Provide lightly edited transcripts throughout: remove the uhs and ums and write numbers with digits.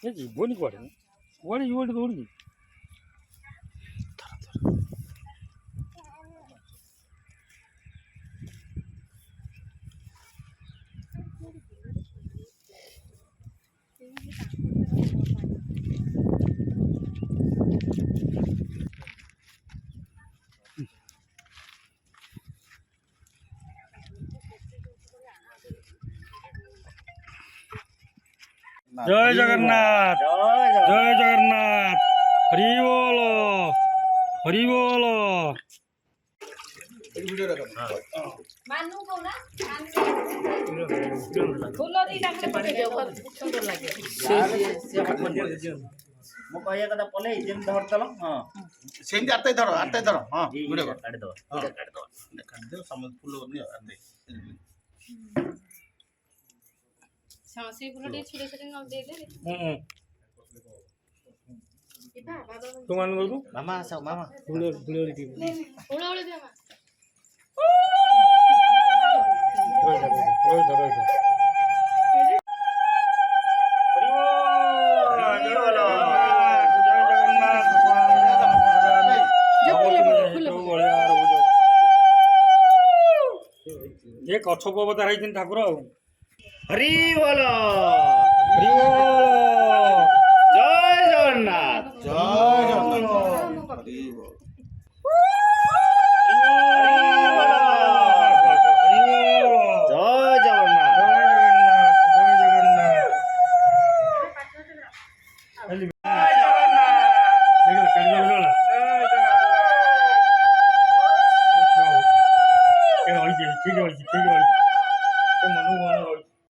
ସେ ଯିବନି କୁଆଡ଼େ କୁଆଡ଼େ ଯିବ ଏଠି ଦୌଡ଼ିକି। ଜୟ ଜଗନ୍ନାଥ ଜୟ ଜଗନ୍ନାଥ ହରି ବୋଲ ହରି ବୋଲ। ମୁଁ କହିବା କଥା ପଲେଇ ଯେମିତି ଧରିଦେଲ ହଁ ସେମିତି ଆତେ ଧର ହଁ ଭିଡ଼ିଓ କାଟିଦେବ କାଟିଦେବ ସମସ୍ତେ ଫୁଲ ନିଅ ଆତେ ସେଇ ଫୁଲ ଟିକେ ଛିଡେଇ ଛିଡେଇ ନ ଦେଇଦେଲେ ତୁ ମାନ କରୁ ମାମା ଆସ ମାମା ଫୁଳ ଫୁଳ ଫୁଳ ହଳ ଦିଅ ମା। ये कच्छप अवतार है ठाकुर आ हरि बोल हरि बोल जय जगन्नाथ जय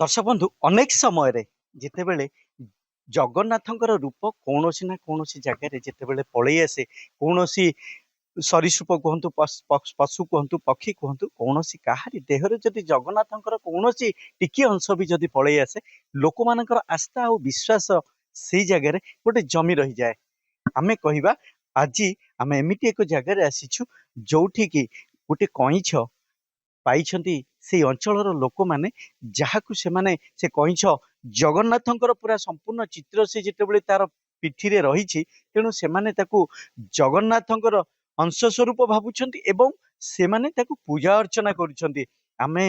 दर्शक बंधु अनेक समय जितेबले जगन्नाथंकर रूप कौन ना कौन जगार जितेबले पलि आसे कौन सरीसृप कहतु पशु कहतु पक्षी कहतु कौन कहारी देहर जदि जगन्नाथंकर कौन टिकी अंश भी जदि पलि आसे लोक मानकर आस्था और विश्वास से जगार गोटे जमी रही जाए। आमे कहवा आज आम एमती एक जगार आसीचु जोठिकी गोटे कईछ पाइछंती से अंचलर लोक माने जहाकू से माने से कईछ जगन्नाथंकर पूरा संपूर्ण चित्र से जितेबले तार पिठी रे रही तेणु से माने ताकू जगन्नाथंकर अंश स्वरूप भावुछंती एवं से माने ताकू पूजा अर्चना करुछंती। आमे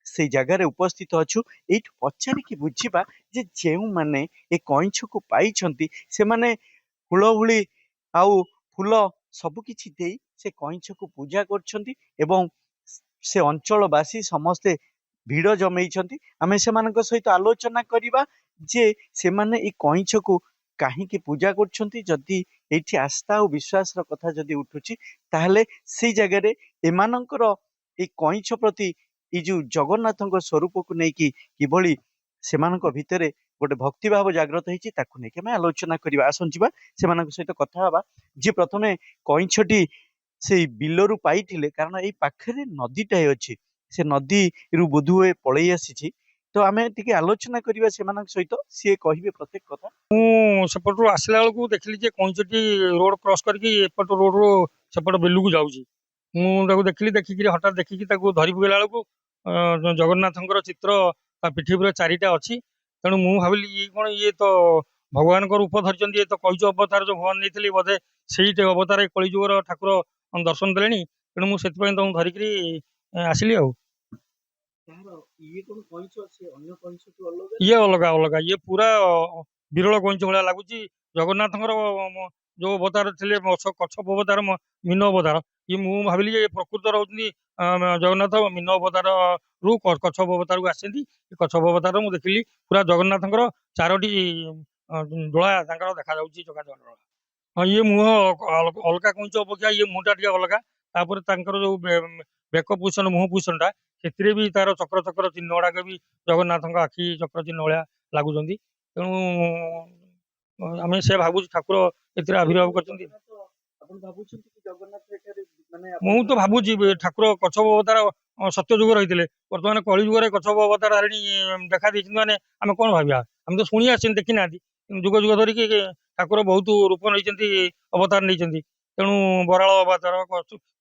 से जगार उपस्थित अच्छु ये पचारिकी बुझीबा जे जेउ माने ए कईछ को पाइछंती से माने हुलहुली आउ फूल सबकिछि देई से कईछ को पूजा करछंती एवं से अंचलवासी समस्ते भिड़ जमैछंती। आमे सेमानक सहित आलोचना करिबा जे सेमाने ए कईछ को काहींकी पूजा करछंती जदि एठी आस्था और विश्वास र कथा जदि उठुची ताहले से जगह एमानकर ए कईछ प्रति ए जो जगन्नाथଙ୍କ स्वरूप को नेकी किभली सेमानक भितरे गोटे भक्ति भाव जागृत होईची ताकू नेकी आमे आलोचना करिबा आसंजिबा सेमानक सहित कथा हबा जे प्रथमे कईछटी से बिलरू पाइथिले कारण एई पाखरे नदीटाए अछि से नदी रु बोधुए पळै आसीची तो आमे टिके आलोचना करिबा सेमानक सहित से कहिबे प्रत्येक कथा। सेपटू आसला बेलू देखिली जे कईचटी रोड क्रॉस करके एपट रोड रो सेपट बिलू को जाऊँगी मुझे देखिली देखिकी हठात देखिकी धरी पकेला बेलू जगन्नाथंकर चित्र पिठी पूरा चारिटा अच्छी तेणु मु भाविली ये कौन ये तो भगवान रूप धरी ये तो कईच अवतार जो भगवान नहीं बोधे से अवतार कलिजुगर ठाकुर दर्शन देले तेणु मुझे तुमको धरिकी आसली आ ये अलग अलग ये पूरा विरल कईच भाया लगुच जगन्नाथ जो अवतार थे कच्छप अवतार मीन अवतार ये मुझे भाविली प्रकृत होती जगन्नाथ मीन अवतार रु कच्छप अवतार को आसती कच्छप अवतार मुझे देखिली पूरा जगन्नाथ चारोटी डोला देखा चका डोला। हाँ ये मुह अलग कईच अपेक्षा ये मुहटा टे अलग जो बेक पोषण मुह पोषणटा से भी तार चक्र चक्र चिन्ह गुड़ाक भी जगन्नाथ आखि चक्र चिन्ह भाया लगुच तेणु आम से भावुँ ठाकुर ए आविर्भाव कर मु तो भावुँ ठाकुर कच्छप अवतार सत्य जुग रही बर्तमान कलि जुगे कच्छप अवतार हारे देखा देती मैंने आम कौन भाविया आम तो शुणी आस देखी ना जुग जुग धरिकी ठाकुर बहुत रूप नहीं अवतार नहीं तेणु बराल अवतार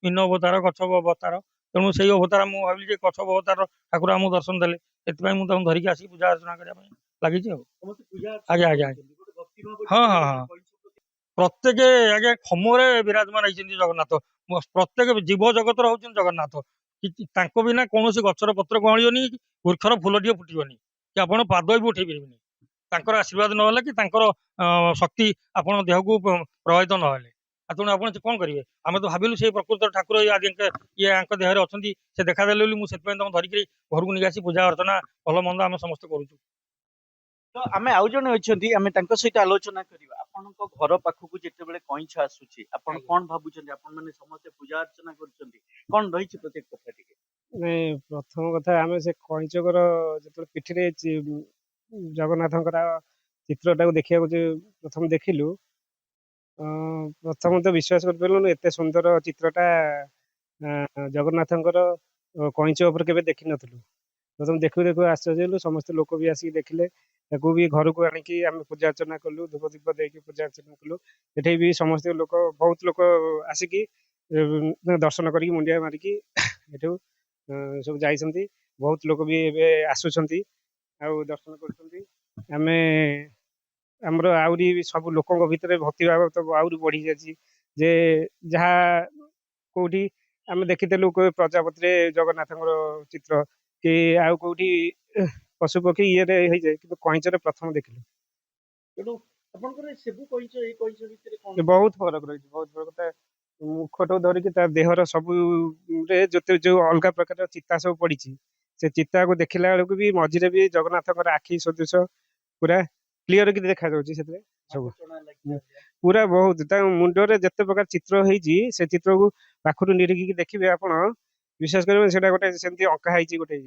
मीन अवतार कच्छप अवतार तेणु से अवतार मुझे भाविली कच्छप अवतार ठाकुर आमको दर्शन देले से मुझे धरिकी आसिक पूजा अर्चना करने लगी। आज्ञा आज्ञा ହଁ ହଁ ହଁ ପ୍ରତ୍ୟେକ ଆଜ୍ଞା ଖମରେ ବିରାଜମାନ ହେଇଛନ୍ତି ଜଗନ୍ନାଥ। ପ୍ରତ୍ୟେକ ଜୀବ ଜଗତର ହଉଛନ୍ତି ଜଗନ୍ନାଥ। ତାଙ୍କ ବିନା କୌଣସି ଗଛର ପତ୍ର କଅଁଳିବନି, ବୃକ୍ଷର ଫୁଲଟିଏ ଫୁଟିବନି, କି ଆପଣ ପାଦ ବି ଉଠେଇ ପାରିବେନି ତାଙ୍କର ଆଶୀର୍ବାଦ ନହେଲେ, କି ତାଙ୍କର ଶକ୍ତି ଆପଣଙ୍କ ଦେହକୁ ପ୍ରଭାବିତ ନହେଲେ। ଆଉ ତେଣୁ ଆପଣ କଣ କରିବେ? ଆମେ ତ ଭାବିଲୁ ସେଇ ପ୍ରକୃତ ଠାକୁର ଇଏ ଆଙ୍କ ଦେହରେ ଅଛନ୍ତି, ସେ ଦେଖାଦେଲେ ବୋଲି ମୁଁ ସେଥିପାଇଁ ତାଙ୍କୁ ଧରିକି ଘରକୁ ନେଇକି ଆସି ପୂଜା ଅର୍ଚ୍ଚନା ଭଲ ମନ୍ଦ ଆମେ ସମସ୍ତେ କରୁଛୁ। ତ ଆମେ ଆଉ ଜଣେ ଅଛନ୍ତି, ଆମେ ତାଙ୍କ ସହିତ ଆଲୋଚନା କରିବା। ଆପଣଙ୍କ ଘର ପାଖକୁ ଯେତେବେଳେ କଇଁଛ ଆସୁଛି, ଆପଣ କଣ ଭାବୁଛନ୍ତି? ଆପଣ ମାନେ ସମସ୍ତେ ପୂଜା ଅର୍ଚ୍ଚନା କରୁଛନ୍ତି, କଣ ରହିଛି ପ୍ରତ୍ୟେକ କଥା ଟିକେ? ନାଇଁ, ପ୍ରଥମ କଥା ଆମେ ସେ କଇଁଚକର ଯେତେବେଳେ ପିଠିରେ ଜଗନ୍ନାଥଙ୍କର ଚିତ୍ରଟାକୁ ଦେଖିବାକୁ ପ୍ରଥମେ ଦେଖିଲୁ, ପ୍ରଥମେ ତ ବିଶ୍ୱାସ କରିପାରିଲୁନି ଏତେ ସୁନ୍ଦର ଚିତ୍ରଟା ଜଗନ୍ନାଥଙ୍କର କଇଁଛ ଉପରେ କେବେ ଦେଖିନଥିଲୁ। ପ୍ରଥମେ ଦେଖୁ ଦେଖୁ ଆଶ୍ଚର୍ଯ୍ୟ ହେଲୁ, ସମସ୍ତେ ଲୋକ ବି ଆସିକି ଦେଖିଲେ। ତାକୁ ବି ଘରକୁ ଆଣିକି ଆମେ ପୂଜା ଅର୍ଚ୍ଚନା କଲୁ, ଧୂପ ଦୀପ ଦେଇକି ପୂଜା ଅର୍ଚ୍ଚନା କଲୁ। ଏଠି ବି ସମସ୍ତେ ଲୋକ, ବହୁତ ଲୋକ ଆସିକି ଦର୍ଶନ କରିକି ମୁଣ୍ଡିଆ ମାରିକି ଏଠୁ ସବୁ ଯାଇଛନ୍ତି। ବହୁତ ଲୋକ ବି ଏବେ ଆସୁଛନ୍ତି ଆଉ ଦର୍ଶନ କରୁଛନ୍ତି। ଆମେ ଆମର ଆହୁରି ସବୁ ଲୋକଙ୍କ ଭିତରେ ଭକ୍ତିଭାବ ତ ଆହୁରି ବଢି ଯାଇଛି। ଯେ ଯାହା କୋଉଠି ଆମେ ଦେଖିଥିଲୁ ପ୍ରଜାପତିରେ ଜଗନ୍ନାଥଙ୍କର ଚିତ୍ର, କି ଆଉ କୋଉଠି ପଶୁପକ୍ଷୀ ଇଏରେ ହେଇଯାଏ, କିନ୍ତୁ କଇଁଚରେ ପ୍ରଥମ ଦେଖିଲୁ। ତେଣୁ ଆପଣଙ୍କର ସେବୁ କଇଁଛ ଏଇ କଇଁଛ ଭିତରେ କଣ ବହୁତ ଫରକ ରହିଛି, ବହୁତ ଫରକ। ତା ମୁଖଠୁ ଧରିକି ତା ଦେହର ସବୁରେ ଯେତେ ଯୋଉ ଅଲଗା ପ୍ରକାର ଚିତା ସବୁ ପଡିଛି, ସେ ଚିତାକୁ ଦେଖିଲା ବେଳକୁ ବି ମଝିରେ ବି ଜଗନ୍ନାଥଙ୍କର ଆଖି ସଦୃଶ ପୁରା କ୍ଲିୟର କି ଦେଖାଯାଉଛି ସେଥିରେ ସବୁ। ପୁରା ବହୁତ ତା ମୁଣ୍ଡରେ ଯେତେ ପ୍ରକାର ଚିତ୍ର ହେଇଛି, ସେ ଚିତ୍ରକୁ ପାଖରୁ ନିରୀକ୍ଷିକି ଦେଖିବେ ଆପଣ, ବିଶ୍ୱାସ କରିବେନି ସେଟା ଗୋଟେ ସେମିତି ଅଙ୍କା ହେଇଛି ଗୋଟେ।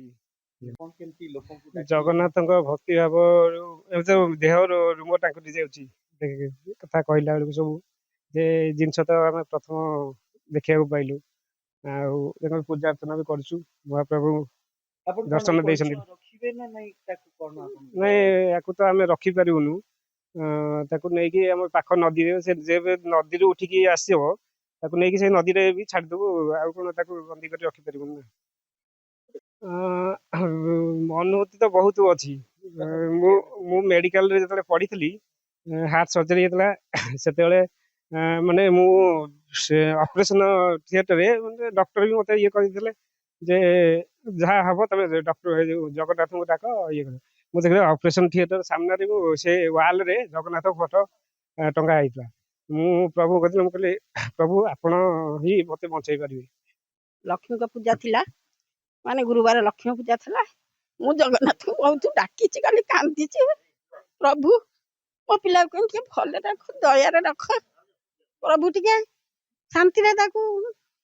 କଣ କେମିତି ଲୋକଙ୍କୁ ଜଗନ୍ନାଥଙ୍କ ଭକ୍ତି ଭାବ ଦେହର ରୁମ ଟାଙ୍କୁରି ଯାଉଛି କଥା କହିଲା ବେଳକୁ। ସବୁ ଯେ ଜିନିଷ ତ ଆମେ ପ୍ରଥମ ଦେଖିବାକୁ ପାଇଲୁ, ଆଉ ତାଙ୍କର ପୂଜା ଅର୍ଚ୍ଚନା ବି କରୁଛୁ। ମହାପ୍ରଭୁ ଆପଣ ଦର୍ଶନ ଦେଇଛନ୍ତି। ରଖିବେ ନା ନାଇଁ ତାକୁ କଣ ଆପଣ? ନାଇଁ, ୟାକୁ ତ ଆମେ ରଖିପାରିବୁନୁ। ତାକୁ ନେଇକି ଆମ ପାଖ ନଦୀରେ, ସେ ଯେବେ ନଦୀରୁ ଉଠିକି ଆସିବ ତାକୁ ନେଇକି ସେଇ ନଦୀରେ ବି ଛାଡିଦବୁ। ଆଉ କଣ ତାକୁ ବନ୍ଦୀ କରି ରଖିପାରିବୁନି ନା। ଅନୁଭୂତି ତ ବହୁତ ଅଛି। ମୁଁ ମେଡିକାଲରେ ଯେତେବେଳେ ପଢିଥିଲି, ହାର୍ଟ ସର୍ଜରୀ ହେଇଥିଲା, ସେତେବେଳେ ମାନେ ମୁଁ ସେ ଅପରେସନ ଥିଏଟରରେ ଡକ୍ଟର ବି ମତେ ଇଏ କରିଥିଲେ ଯେ ଯାହା ହବ ତମେ ଡକ୍ଟର ଜଗନ୍ନାଥଙ୍କୁ ଡାକ ଇଏ କର। ମୁଁ ଦେଖିଲି ଅପରେସନ ଥିଏଟର ସାମ୍ନାରେ ସେ ୱାଲରେ ଜଗନ୍ନାଥ ଫଟୋ ଟଙ୍ଗା ହେଇଥିଲା। ମୁଁ ପ୍ରଭୁ କହିଥିଲି, ମୁଁ କହିଲି ପ୍ରଭୁ ଆପଣ ହିଁ ମତେ ବଞ୍ଚେଇ ପାରିବେ। ଲକ୍ଷ୍ମୀଙ୍କ ପୂଜା ଥିଲା, ମାନେ ଗୁରୁବାର ଲକ୍ଷ୍ମୀ ପୂଜା ଥିଲା। ମୁଁ ଜଗନ୍ନାଥଙ୍କୁ ବହୁତ ଡାକିଛି, କାଲି କାନ୍ଦିଛି, ପ୍ରଭୁ ମୋ ପିଲାକୁ ଟିକେ ଭଲରେ ରଖ, ଦୟାରେ ରଖ ପ୍ରଭୁ, ଟିକେ ଶାନ୍ତିରେ ତାକୁ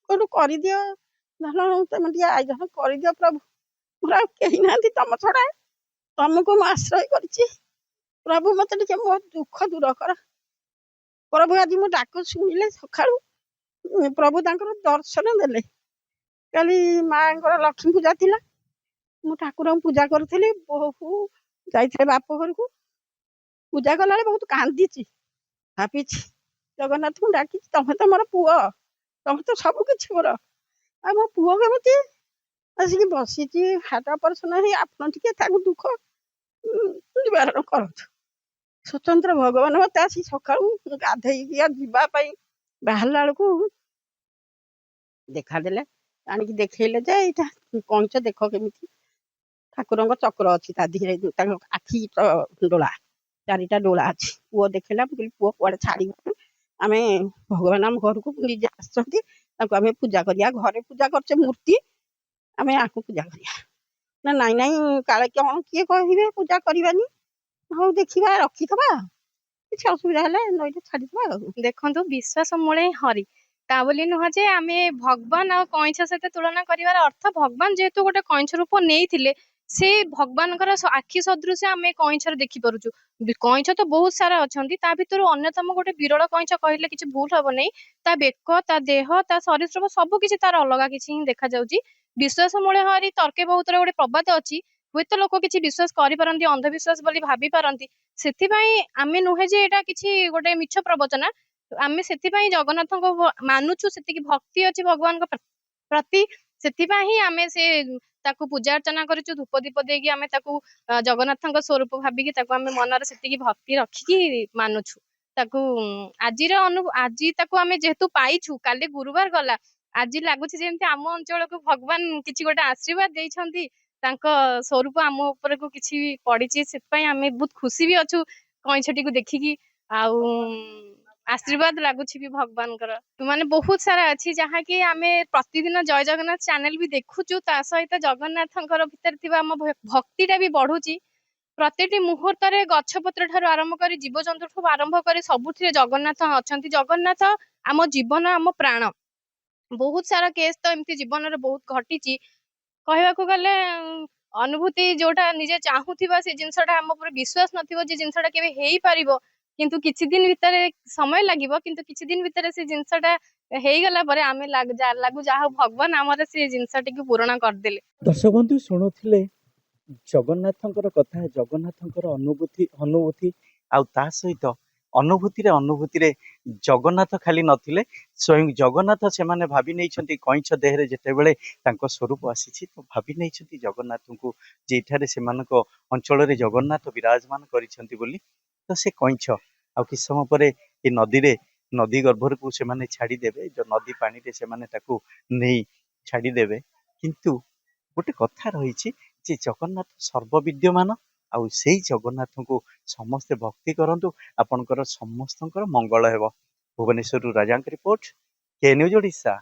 କୋଉଠୁ କରିଦିଅ, ଭଲ ତମେ ଟିକେ ଆୟୋଜନ କରିଦିଅ ପ୍ରଭୁ। ମୋର ଆଉ କେହି ନାହାନ୍ତି ତମ ଛଡା, ତମକୁ ମୁଁ ଆଶ୍ରୟ କରିଛି ପ୍ରଭୁ, ମତେ ଟିକେ ମୋ ଦୁଃଖ ଦୂର କର ପ୍ରଭୁ। ଆଜି ମୁଁ ଡାକ ଶୁଣିଲେ ସକାଳୁ ପ୍ରଭୁ ତାଙ୍କର ଦର୍ଶନ ଦେଲେ। କାଲି ମାଙ୍କର ଲକ୍ଷ୍ମୀ ପୂଜା ଥିଲା, ମୁଁ ଠାକୁରଙ୍କୁ ପୂଜା କରୁଥିଲି, ବୋହୂ ଯାଇଥିଲେ ବାପ ଘରକୁ, ପୂଜା କଲାବେଳେ ବହୁତ କାନ୍ଦିଛି। ଭାବିଛି ଜଗନ୍ନାଥଙ୍କୁ ଡାକିଛି, ତମେ ତ ମୋର ପୁଅ, ତମେ ତ ସବୁ କିଛି ମୋର, ଆଉ ମୋ ପୁଅ କେମିତି ଆସିକି ବସିଛି ହାର୍ଟ ଅପରେସନ ହେଇ, ଆପଣ ଟିକେ ତାକୁ ଦୁଃଖ ନିବାରଣ କରନ୍ତୁ। ସ୍ୱତନ୍ତ୍ର ଭଗବାନ ମତେ ଆସି ସକାଳୁ ଗାଧେଇକି ଯିବା ପାଇଁ ବାହାରିଲା ବେଳକୁ ଦେଖାଦେଲେ, ଆଣିକି ଦେଖେଇଲେ ଯେ ଏଇଟା କଇଁଛ ଦେଖ କେମିତି ଠାକୁରଙ୍କ ଚକ୍ର ଅଛି ତା ଦେହରେ, ତାଙ୍କ ଆଖି ଡୋଳା, 4ଟା ଡୋଳା ଅଛି। ପୁଅ ଦେଖେଇଲା, ମୁଁ କହିଲି ପୁଅ କୁଆଡେ ଛାଡିବୁ, ଆମେ ଭଗବାନ ଆମ ଘରକୁ ନିଜେ ଆସିଛନ୍ତି, ତାଙ୍କୁ ଆମେ ପୂଜା କରିବା, ଘରେ ପୂଜା କରୁଛେ ମୂର୍ତ୍ତି, ଆମେ ଆକୁ ପୂଜା କରିବା ନା। ନାଇଁ ନାଇଁ, କାଳେ କଣ କିଏ କହିବେ ପୂଜା କରିବାନି, ହଉ ଦେଖିବା ରଖିଥବା, କିଛି ଅସୁବିଧା ହେଲେ ନଈରେ ଛାଡିଦବା ଆଉ। ଦେଖନ୍ତୁ, ବିଶ୍ୱାସ ମୂଳେ ହରି, ତା ବୋଲି ନୁହଁ ଯେ ଆମେ ଭଗବାନ ଆଉ କଇଁଛ ସହିତ ତୁଳନା କରିବାର ଅର୍ଥ, ଭଗବାନ ଯେହେତୁ ଗୋଟେ କଇଁଛ ରୂପ ନେଇଥିଲେ, ସେ ଭଗବାନଙ୍କର ଆଖି ସଦୃଶ ଆମେ କଇଁଛରେ ଦେଖିପାରୁଛୁ। କଇଁଛ ତ ବହୁତ ସାରା ଅଛନ୍ତି, ତା ଭିତରୁ ଅନ୍ୟତମ ଗୋଟେ ବିରଳ କଇଁଛ କହିଲେ କିଛି ଭୁଲ ହବ ନାହିଁ। ତା ବେକ, ତା ଦେହ, ତା ସରୀସୃପ ସବୁ କିଛି ତାର ଅଲଗା କିଛି ହିଁ ଦେଖାଯାଉଛି। ବିଶ୍ୱାସ ମୂଳେ ହରି ତର୍କେ ବହୁତରେ ଗୋଟେ ପ୍ରବାଦ ଅଛି, ହୁଏତ ଲୋକ କିଛି ବିଶ୍ୱାସ କରିପାରନ୍ତି, ଅନ୍ଧବିଶ୍ୱାସ ବୋଲି ଭାବି ପାରନ୍ତି। ସେଥିପାଇଁ ଆମେ ନୁହେଁ ଯେ ଏଇଟା କିଛି ଗୋଟେ ମିଛ ପ୍ରବଚନା, ଆମେ ସେଥିପାଇଁ ଜଗନ୍ନାଥଙ୍କୁ ମାନୁଛୁ, ସେତିକି ଭକ୍ତି ଅଛି ଭଗବାନଙ୍କ ପ୍ରତି, ସେଥିପାଇଁ ହିଁ ଆମେ ସେ ତାକୁ ପୂଜା अर्चना କରିଛୁ ଧୂପ ଦୀପ ଦେଇକି ଆମେ ତାକୁ ଜଗନ୍ନାଥଙ୍କ ସ୍ୱରୂପ ଭାବିକି ତାକୁ ଆମେ ମନରେ ସେତିକି ଭକ୍ତି ରଖିକି ମାନୁଛୁ ତାକୁ ଆଜି ତାକୁ ଆମେ ଯେହେତୁ ପାଇଛୁ କାଲି ଗୁରୁବାର ଗଲା ଆଜି ଲାଗୁଛି ଯେମିତି ଆମ ଅଞ୍ଚଳକୁ ଭଗବାନ କିଛି ଗୋଟେ ଆଶୀର୍ବାଦ ଦେଇଛନ୍ତି ତାଙ୍କ ସ୍ୱରୂପ ଆମ ଉପରକୁ କିଛି ପଡିଛି ସେଥିପାଇଁ ଆମେ ବହୁତ ଖୁସି ବି ଅଛୁ କଇଁଛଟିକୁ ଦେଖିକି ଆଉ ଆଶୀର୍ବାଦ ଲାଗୁଛି ବି ଭଗବାନଙ୍କର ମାନେ ବହୁତ ସାରା ଅଛି ଯାହାକି ଆମେ ପ୍ରତିଦିନ ଜୟ ଜଗନ୍ନାଥ ଚ୍ୟାନେଲ ବି ଦେଖୁଛୁ ତା ସହିତ ଜଗନ୍ନାଥଙ୍କର ଭିତରେ ଥିବା ଆମ ଭକ୍ତିଟା ବି ବଢୁଛି ପ୍ରତିଟି ମୁହୂର୍ତ୍ତରେ ଗଛପତ୍ର ଠାରୁ ଆରମ୍ଭ କରି ଜୀବଜନ୍ତୁ ଠାରୁ ଆରମ୍ଭ କରି ସବୁଥିରେ ଜଗନ୍ନାଥ ଅଛନ୍ତି ଜଗନ୍ନାଥ ଆମ ଜୀବନ ଆମ ପ୍ରାଣ ବହୁତ ସାରା କେସ୍ ତ ଏମିତି ଜୀବନରେ ବହୁତ ଘଟିଛି କହିବାକୁ ଗଲେ ଅନୁଭୂତି ଯୋଉଟା ନିଜେ ଚାହୁଁଥିବା ସେ ଜିନିଷଟା ଆମ ଉପରେ ବିଶ୍ୱାସ ନଥିବ ଯେ ଜିନିଷଟା କେବେ ହେଇପାରିବ କିନ୍ତୁ କିଛି ଦିନ ଭିତରେ ସମୟ ଲାଗିବ କିନ୍ତୁ କିଛି ଦିନ ଭିତରେ ସେ ଜିନିଷଟା ହେଇଗଲା ପରେ ଆମେ ଲାଗୁ ଯାହା ହଉ ଭଗବାନ ଆମର ସେ ଜିନିଷଟିକୁ ପୂରଣ କରିଦେଲେ। ଦର୍ଶକ ବନ୍ଧୁ ଶୁଣୁଥିଲେ ଜଗନ୍ନାଥଙ୍କର କଥା, ଜଗନ୍ନାଥଙ୍କର ଅନୁଭୂତି ଆଉ ତା ସହିତ ଅନୁଭୂତିରେ ଜଗନ୍ନାଥ ଖାଲି ନଥିଲେ, ସ୍ୱୟଂ ଜଗନ୍ନାଥ ସେମାନେ ଭାବି ନେଇଛନ୍ତି କଇଁଛ ଦେହରେ ଯେତେବେଳେ ତାଙ୍କ ସ୍ୱରୂପ ଆସିଛି ତ ଭାବି ନେଇଛନ୍ତି ଜଗନ୍ନାଥଙ୍କୁ ଯେ ଏଠାରେ ସେମାନଙ୍କ ଅଞ୍ଚଳରେ ଜଗନ୍ନାଥ ବିରାଜମାନ କରିଛନ୍ତି ବୋଲି। ତ ସେ କଇଁଛ ଆଉ କିଛି ସମୟ ପରେ ଏ ନଦୀ ଗର୍ଭକୁ ସେମାନେ ଛାଡ଼ିଦେବେ, ନଦୀ ପାଣିରେ ସେମାନେ ତାକୁ ନେଇ ଛାଡ଼ିଦେବେ। କିନ୍ତୁ ଗୋଟେ କଥା ରହିଛି ଯେ ଜଗନ୍ନାଥ ସର୍ବବିଦ୍ୟମାନ ଆଉ ସେଇ ଜଗନ୍ନାଥଙ୍କୁ ସମସ୍ତେ ଭକ୍ତି କରନ୍ତୁ, ଆପଣଙ୍କର ସମସ୍ତଙ୍କର ମଙ୍ଗଳ ହେବ। ଭୁବନେଶ୍ୱରରୁ ରାଜାଙ୍କ ରିପୋର୍ଟ, କେ ନ୍ୟୁଜ୍ ଓଡ଼ିଶା।